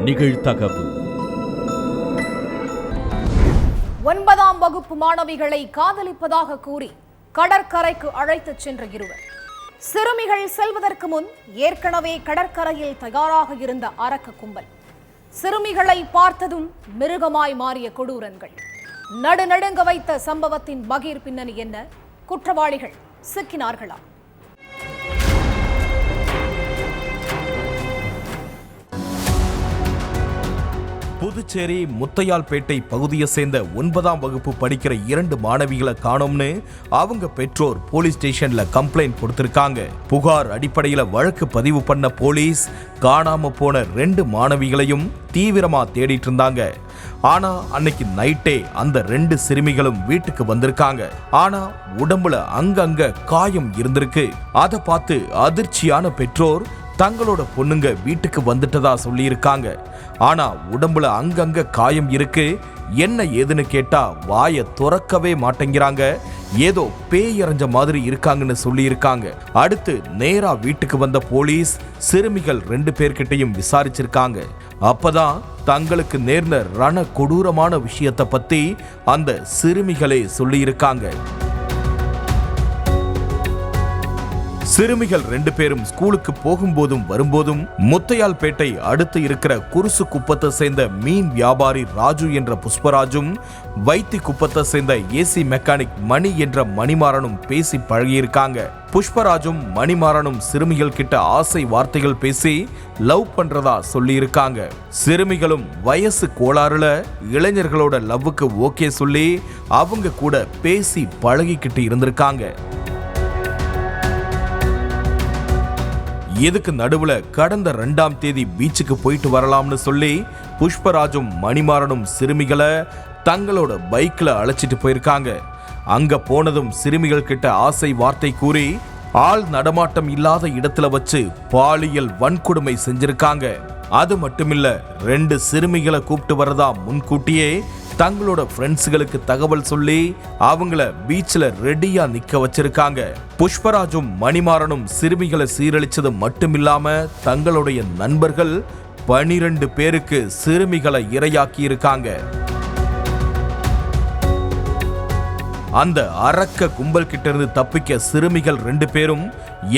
நிகழ்தகவு. 9ஆம் வகுப்பு மாணவிகளை காதலிப்பதாக கூறி கடற்கரைக்கு அழைத்துச் சென்ற இருவர். சிறுமிகள் செல்வதற்கு முன் ஏற்கனவே கடற்கரையில் தயாராக இருந்த அரக்க கும்பல். சிறுமிகளை பார்த்ததும் மிருகமாய் மாறிய கொடூரன்கள். நடுநடுங்க வைத்த சம்பவத்தின் பகீர் பின்னணி என்ன? குற்றவாளிகள் சிக்கினார்களா? புதுச்சேரி முத்தையால்பேட்டை பகுதியை சேர்ந்த 9ஆம் வகுப்பு படிக்கிற 2 மாணவிகளை காணோம்னு அவங்க பெற்றோர் போலீஸ் ஸ்டேஷன்ல கம்ப்ளைண்ட் கொடுத்திருக்காங்க. புகார் அடிப்படையில வழக்கு பதிவு பண்ண போலீஸ் காணாம போன 2 மாணவிகளையும் தீவிரமா தேடிட்டு இருந்தாங்க. ஆனா அன்னைக்கு நைட்டே அந்த 2 சிறுமிகளும் வீட்டுக்கு வந்திருக்காங்க. ஆனா உடம்புல அங்கங்க காயம் இருந்திருக்கு. அதை பார்த்து அதிர்ச்சியான பெற்றோர் தங்களோட பொண்ணுங்க வீட்டுக்கு வந்துட்டதா சொல்லி இருக்காங்க. ஆனா உடம்புல அங்கங்க காயம் இருக்கு. என்ன ஏதுன்னு கேட்டா வாயை துறக்கவே மாட்டேங்கிறாங்க. ஏதோ பேய் இறஞ்ச மாதிரி இருக்காங்கன்னு சொல்லி இருக்காங்க. அடுத்து நேரா வீட்டுக்கு வந்த போலீஸ் சிறுமிகள் 2 பேர்கிட்டையும் விசாரிச்சிருக்காங்க. அப்பதான் தங்களுக்கு நேர்ந்த ரண கொடூரமான விஷயத்தை பத்தி அந்த சிறுமிகளே சொல்லி இருக்காங்க. சிறுமிகள் 2 பேரும் ஸ்கூலுக்கு போகும்போதும் வரும்போதும் முத்தையால்பேட்டை அடுத்து இருக்கிற குருசு குப்பத்தை சேர்ந்த மீன் வியாபாரி ராஜு என்ற புஷ்பராஜும், வைத்தி குப்பத்தை சேர்ந்த ஏசி மெக்கானிக் மணி என்ற மணிமாறனும் பேசி பழகியிருக்காங்க. புஷ்பராஜும் மணிமாறனும் சிறுமிகள் கிட்ட ஆசை வார்த்தைகள் பேசி லவ் பண்றதா சொல்லி இருக்காங்க. சிறுமிகளும் வயசு கோளாறுல இளைஞர்களோட லவ்வுக்கு ஓகே சொல்லி அவங்க கூட பேசி பழகிக்கிட்டு இருந்திருக்காங்க. இதுக்கு நடுவுல கடந்த 2ஆம் தேதி பீச்சுக்கு போயிட்டு வரலாம்னு சொல்லி புஷ்பராஜும் மணிமாறனும் சிறுமிகளை தங்களோட பைக்ல அழைச்சிட்டு போயிருக்காங்க. அங்க போனதும் சிறுமிகள் கிட்ட ஆசை வார்த்தை கூறி ஆள் நடமாட்டம் இல்லாத இடத்துல வச்சு பாலியல் வன்கொடுமை செஞ்சிருக்காங்க. அது மட்டுமில்ல, 2 சிறுமிகளை கூப்பிட்டு வரதா முன்கூட்டியே தங்களோட ஃப்ரெண்ட்ஸுகளுக்கு தகவல் சொல்லி அவங்கள பீச்ல ரெடியா நிக்க வச்சிருக்காங்க. புஷ்பராஜும் மணிமாறனும் சிறுமிகளை சீரழிச்சது மட்டுமில்லாம தங்களுடைய நண்பர்கள் 12 பேருக்கு சிறுமிகளை இரையாக்கி இருக்காங்க. அந்த அரக்க கும்பல் கிட்ட இருந்து தப்பிக்க சிறுமிகள் 2 பேரும்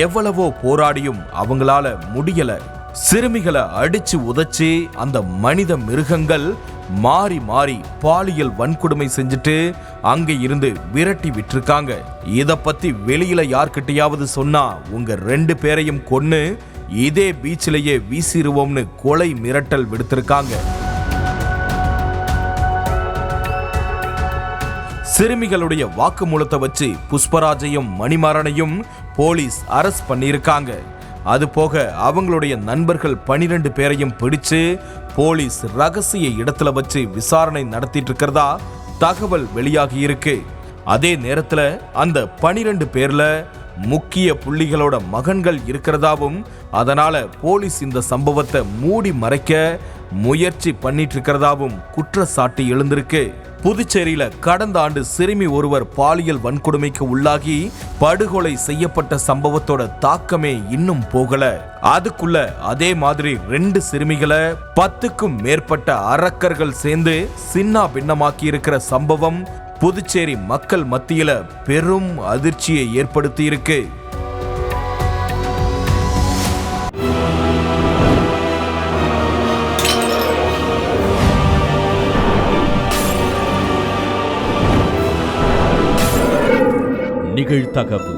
எவ்வளவோ போராடியும் அவங்களால முடியல. சிறுமிகளை அடிச்சு உதைச்சு அந்த மனித மிருகங்கள் மாறி மாறி பாலியல் வன்கொடுமை செஞ்சுட்டு அங்க இருந்து விரட்டி விட்டுருக்காங்க. இத பத்தி வெளியில யார்கிட்டயாவது சொன்னா உங்க 2 பேரையும் கொன்னு இதே பீச்சிலேயே வீசிடுவோம்னு கொலை மிரட்டல் விடுத்திருக்காங்க. சிறுமிகளுடைய வாக்குமூலத்தை வச்சு புஷ்பராஜையும் மணிமாறனையும் போலீஸ் அரெஸ்ட் பண்ணியிருக்காங்க. அது போக அவங்களுடைய நண்பர்கள் 12 பேரையும் பிடிச்சு போலீஸ் ரகசிய இடத்துல வச்சு விசாரணை நடத்திட்டு இருக்கிறதா தகவல் வெளியாகி இருக்கு. அதே நேரத்துல அந்த 12 பேர்ல முக்கிய புள்ளிகளோட மகன்கள் இருக்கிறதாவும், அதனால போலீஸ் இந்த சம்பவத்தை மூடி மறைக்க முயற்சி பண்ணிட்டு இருக்கிறதாவும் குற்றச்சாட்டு எழுந்திருக்கு. புதுச்சேரியில கடந்த ஆண்டு சிறுமி ஒருவர் பாலியல் வன்கொடுமைக்கு உள்ளாகி படுகொலை செய்யப்பட்ட சம்பவத்தோட தாக்கமே இன்னும் போகல. அதுக்குள்ள அதே மாதிரி 2 சிறுமிகளை 10க்கும் மேற்பட்ட அரக்கர்கள் சேர்ந்து சின்ன பின்னமாக்கி இருக்கிற சம்பவம் புதுச்சேரி மக்கள் மத்தியில பெரும் அதிர்ச்சியை ஏற்படுத்தி இருக்கு. நிகழ்தகவு.